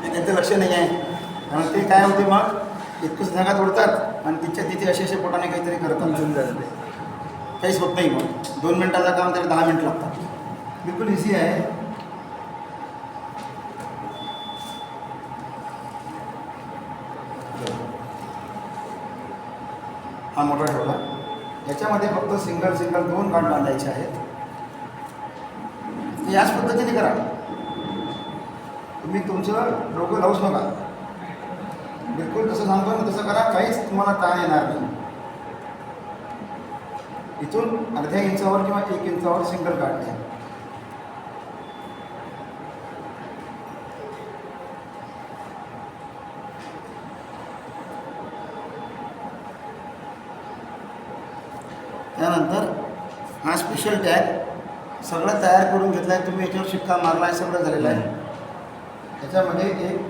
त्यांचं लक्ष नाही आहे. कारण ते काय होते मग इतकंच धागा तोडतात आणि तिथे असे पोटाने काहीतरी करतात, काहीच होत नाही. मग 2 मिनिटाचं काम त्याला 10 मिनिट लागतात. बिलकुल इझी आहे. हा मोठा ठेवला. याच्यामध्ये फक्त सिंगल 2 गाठ बांधायचे आहेत. याच पद्धतीने करा. तुम्ही तुमचं डोकं लावूच नका. बिलकुल जसं सांगतो ना तसं करा. काहीच तुम्हाला ताण येणार नाही. इथून अर्ध्या इंचावर किंवा 1 इंचावर सिंगल गाठ द्या. त्यानंतर हा स्पेशल टॅग सगळं तयार करून घेतला आहे. तुम्ही याच्यावर शिक्का मारला आहे, सगळं झालेलं आहे. त्याच्यामध्ये एक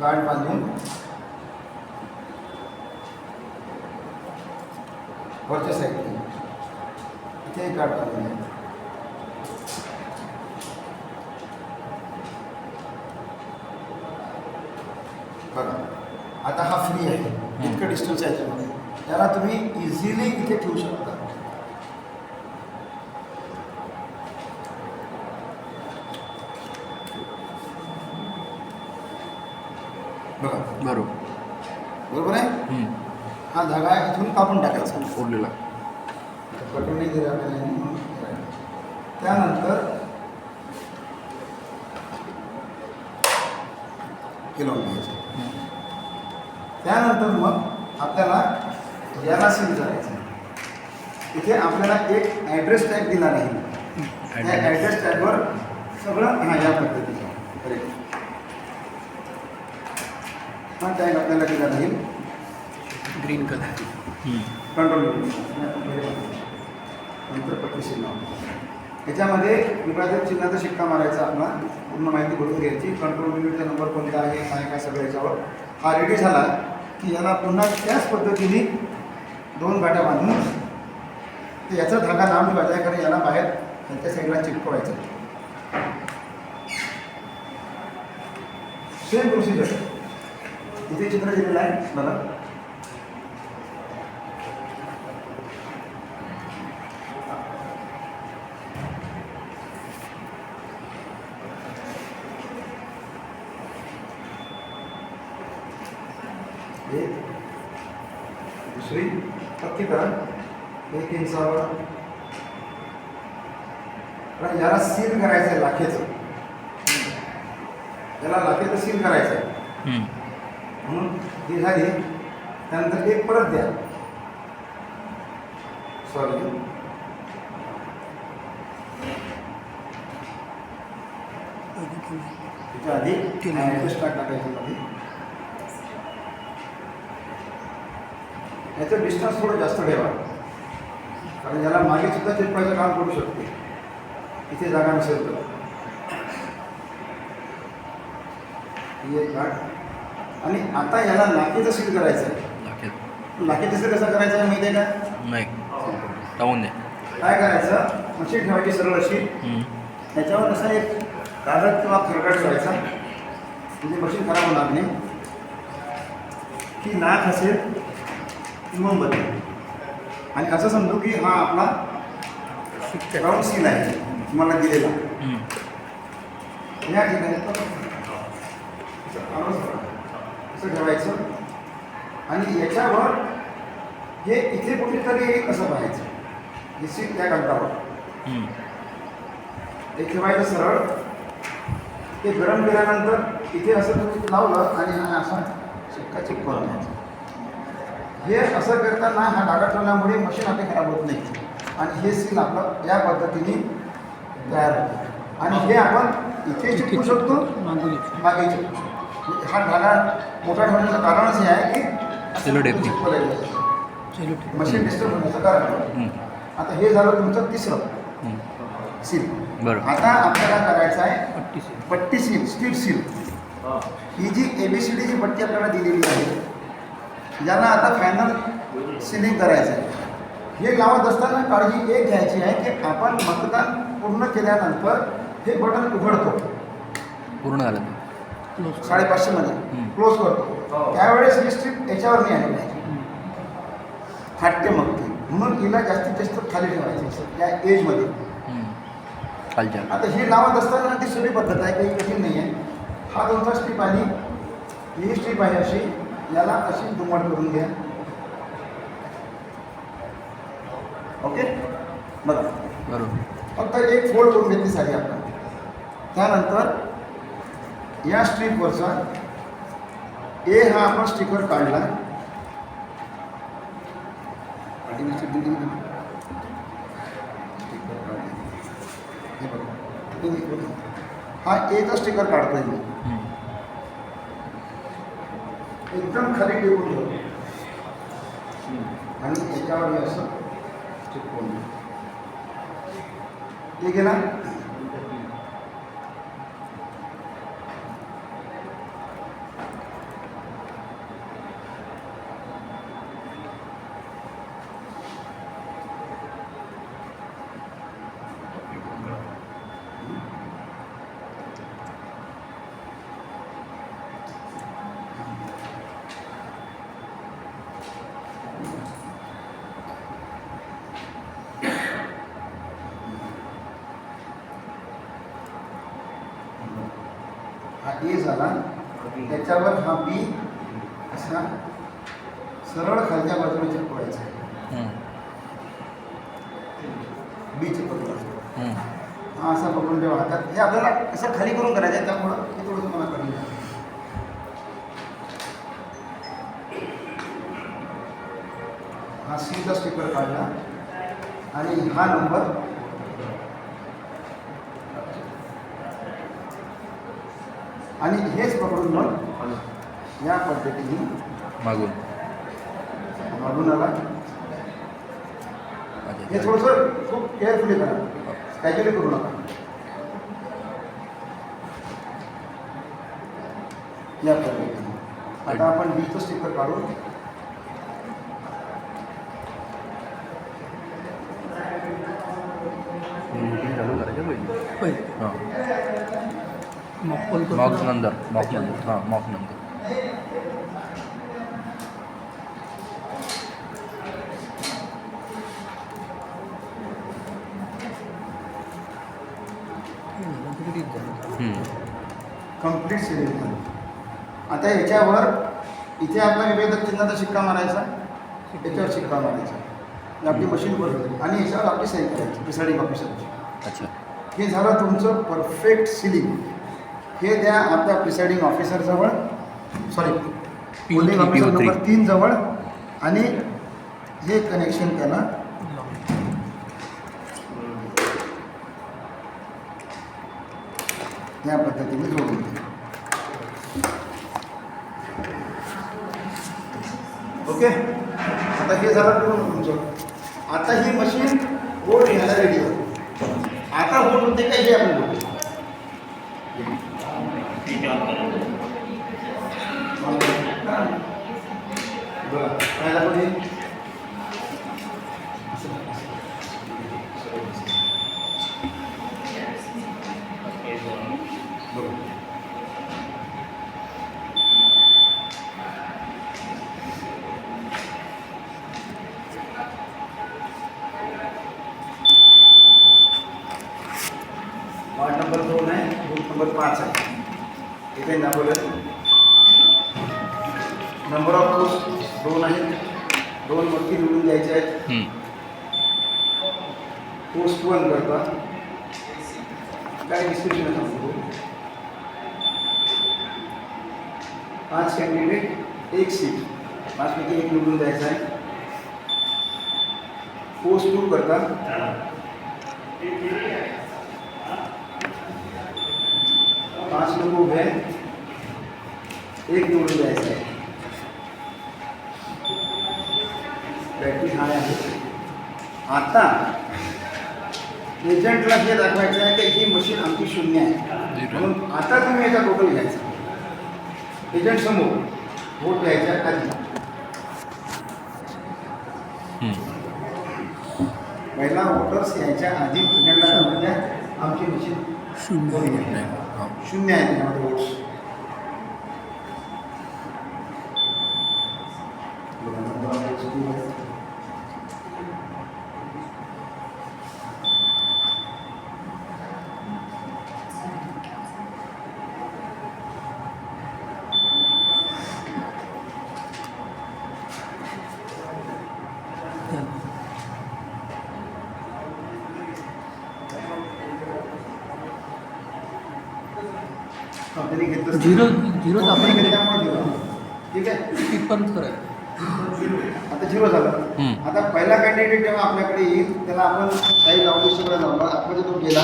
गाठ बांधून वरच्या साईडने इथे एक गाठ बांधून आहे. बघा आता हा फ्री आहे. इतकं डिस्टन्स आहे याच्यामध्ये. त्याला तुम्ही इझिली इथे ठेवू शकता. बघा बरोबर आहे. हा धागा इथून कापून टाकायचा ओढलेला कटून नाही दिला आपल्याला. त्यानंतर हे लावून घ्यायचं. त्यानंतर मग आपल्याला याला सील करायचं. इथे आपल्याला एक ॲड्रेस टॅग दिला नाही. त्या ॲड्रेस टॅगवर सगळं या पद्धतीचं हा टॅग आपल्याला दिला राहील. ग्रीन कलर कंट्रोल नंतर 25 नाव. याच्यामध्ये विभाजक चिन्हाचा शिक्का मारायचा. आपला पूर्ण माहिती बघून घ्यायची. कंट्रोल युनिटचा नंबर कोणता आहे काय सगळं याच्यावर. हा रेडी झाला की याला पुन्हा त्याच पद्धतीने 2 गाठ्या बांधून तर याचा धागा लांब ठेवायचा आहे. कारण याला बाहेर त्यांच्या साईडला चिटकवायचं. सेम प्रोसिजर इथे चित्र दिलेलं आहे बघा. दुसरी पक्की करा 1 इंचावर. याला सील करायचं आहे लाखेचं. याला लाखेचं सील करायचं आहे म्हणून ती झाली. त्यानंतर एक परत द्या. सॉरी त्याच्या आधी ॲड्रेस टॅग टाकायचं मध्ये. याचं डिस्टन्स थोडं जास्त ठेवा. कारण याला मागे सुद्धा चिटकवायचं काम करू शकते इथे जागा नसेल तर. ही एक गाठ. आणि आता याला लाखेचं सील करायचं आहे. लाखेचं सील कसं करायचं आहे माहिती आहे का? नाही टावून द्या. काय करायचं मशीन ठेवायची सरळ अशी. त्याच्यावर कसा एक कागद किंवा खरकट ठेवायचा म्हणजे मशीन खराब होणार नाही. की नाक असेल मोमबत्ती. आणि असं समजू की हा आपला राऊंड सील आहे तुम्हाला दिलेला. या ठिकाणी असं ठेवायचं. आणि याच्यावर हे इथे कुठेतरी एक असं पाहायचं. हे सील त्या कागदावर ते ठेवायचं सरळ. ते गरम केल्यानंतर इथे असं तुम्ही लावलं आणि हा असा शिक्का चिपकवून घ्यायचा. हे असं करताना हा डागा ठेवल्यामुळे मशीन आपली खराब होत नाही. आणि हे सील आपलं या पद्धतीने तयार होते. आणि हे आपण इथे चिपकू शकतो मागे चिपकू शकतो. हा धागा मोठा ठेवण्याचं कारणच हे आहे की चिपकवलेलं मशीन डिस्टर्ब होण्याचं कारण. आता हे झालं तुमचं तिसरं सील. आता आपल्याला करायचं आहे पट्टी सील, स्ट्रीप सील. ही जी ABCD जी पट्टी आपल्याला दिलेली आहे ज्याला आता फायनल सिलिंग करायचं आहे. हे लावत असताना काळजी एक घ्यायची आहे की आपण मतदान पूर्ण केल्यानंतर हे बटन उघडतो पूर्ण झालं ते 550 मध्ये क्लोज करतो. त्यावेळेस ही स्ट्रीप याच्यावर नाही आली पाहिजे, फाटते मग ती. म्हणून हिला जास्तीत जास्त खाली ठेवायची असं या एजमध्ये. खालच्या. आता ही लावत असताना ती सोपी पद्धत आहे, काही कठीण नाही आहे. हा तुमचा स्ट्रीप आणि ही स्ट्रीप आहे अशी, याला अशी दुमड करून घ्या. ओके, बघा बरोबर. फक्त एक फोल्ड करून घेतली साधी आपण. त्यानंतर या स्ट्रीपवरचा ए हा आपण स्टिकर काढला. हे बघा, हा एचा स्टिकर काढतोय मी. एकदम खाली टेकून ठेवतो आणि याच्यावर हे असं चिपकून हे गेला. हा ए झाला. त्याच्यावर हा बी असा सरळ खालच्या बाजूला चिपकवायचा. बी चिपकला. हा असा पकडून ठेवा हातात. हे आपल्याला असं खाली करून करायचं आहे, त्यामुळं हे थोडंसं मला करून द्या. हा सीचा स्टिकर काढला आणि हा नंबर आणि हेच पकडून मग या पद्धतीने मागून आला. हे थोडंसं खूप केअरफुली करा, कॅज्युअली करू नका. या पद्धतीने आता आपण बीचं स्टिकर काढू. चालू करायचं पहिले. हां, मॉक नंतर हां मॉक नंतर. कंप्लीट सिलेक्ट झालं. आता याच्यावर इथे आपला विभेदक चिन्हाचा शिक्का मारायचा, याच्यावर शिक्का मारायचा. आपली मशीन बरोबर आणि याच्यावर आपली सही करायची प्रिसाइडिंग ऑफिसरची. अच्छा, हे झालं तुमचं परफेक्ट सिलिंग. हे द्या आपल्या प्रिसाइडिंग ऑफिसरजवळ, सॉरी पोलिंग ऑफिसर नंबर 3 जवळ, आणि हे कनेक्शन त्याला या पद्धतीने जोडून द्या. ओके, आता हे झालं पूर्ण तुमचं. आता ही मशीन बोर्ड घ्यायला रेडी आहे. आता बोर्ड होते काय हे आपण बोलतो. बघा काय दाखवते. वार्ड नंबर 2 आहे, बूथ नंबर 5 आहे. इथे दाखवलं नंबर ऑफ पोस्ट 2 आहेत. 2 वरती निवडून द्यायचे आहेत. पोस्ट 1 करता काय डिस्क्रिप्शन सांगतो. 5 कॅन्डिडेट 1 सीट, 5 पैकी 1 निवडून द्यायचा आहे. पोस्ट 2 करता 5 लोक उभे आहेत, 1 निवडून द्यायचं आहे. बॅटरी हाय आहे. आता एजंटला हे दाखवायचं आहे की ही मशीन आमची 0 आहे. म्हणून आता तुम्ही याचा टोटल घ्यायचा. एजंट समोर वोट घ्यायच्या आधी पहिला वोटर्स यायच्या आधी एजंटला सांगून द्या आमची मशीन 0 आहे. हां 0 आहे त्याच्यामध्ये वोट्स. त्यांनी घेतलं झिरो आपण दाखवलं घेतल्यामुळे झिरो. ठीक आहे, तिथपर्यंत करायचं. आता झिरो झालं. हम्म. आता पहिला कॅन्डिडेट जेव्हा आपल्याकडे येईल त्याला आपण काही लावली सगळं लावलं आतमध्ये तो गेला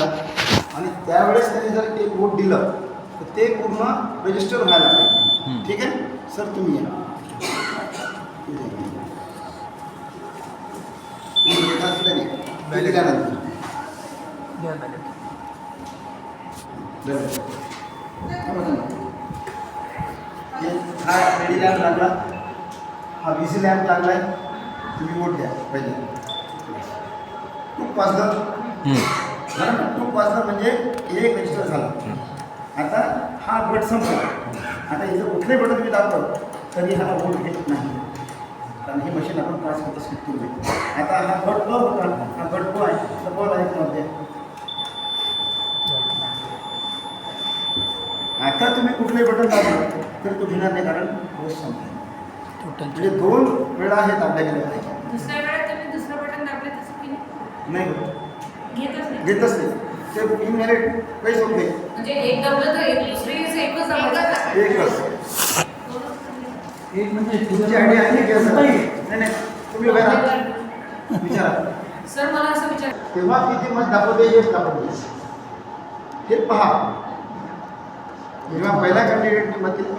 आणि त्यावेळेस त्याने जर ते वोट दिलं तर ते पूर्ण रजिस्टर व्हायला पाहिजे. हम्म. ठीक आहे सर, तुम्ही या. तुम्ही घेतला असलं नाही. ते दिल्यानंतर द्या बॅलेट. हा रेडी लॅम्प लागला, हा VC लॅम्प लागलाय. तुम्ही वोट द्या पहिले. तूप पाजलं झालं ना, तूप पाजलं म्हणजे एक रजिस्टर झालं. आता हा बट संपला. आता इथं कुठलंही बटन तुम्ही दाबलं तरी हा वोट घेत नाही, कारण हे मशीन आपण पास होतं स्किप करू. आता हा बट ब होता, हा बट ब आहे, तर बॉल आहे मध्ये. आता तुम्ही कुठलंही बटन दाबलं तर तो घेणार नाही, कारण रोज संपला. टोटल म्हणजे 2 वेळा हे दाबल्या गेल्या पाहिजे. दुसऱ्या वेळेत तुम्ही दुसरं बटन दाबले तसं की नाही? नाही होत, घेतच नाही. घेतच नाही. ते इनव्हॅलिड पैसे होते. म्हणजे एक दाबलं तर एक दुसरी एकच दाबायचं. एकच. एक म्हणजे तुमची आयडिया आहे की असं? नाही नाही, तुम्ही उभे राहा, विचारा. सर मला असं विचार तेव्हा किती मत दाखवते हेच दाखवते, हे पहा. जेव्हा पहिला कॅन्डिडेटने मत केलं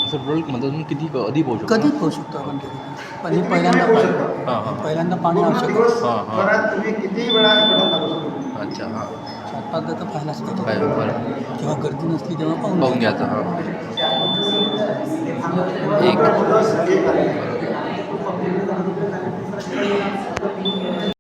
असं रोल मधून किती कधी पोहोचू कधी पोहू शकतो आपण ते. पण हे तुम्ही पहिल्यांदा पोहू पाणी- शकता. हां हां पहिल्यांदा पाणी पूर्ण आवश्यक दिवस हां, हां. भरात तुम्ही किती वेळा हे बटन दाबू शकता. अच्छा हां 7-5 तर पाहायलाच काय पाहिजे. बरं जेव्हा गर्दी नसली तेव्हा पाहून घ्यायचं हां पूर्ण दिवस हे करायचं.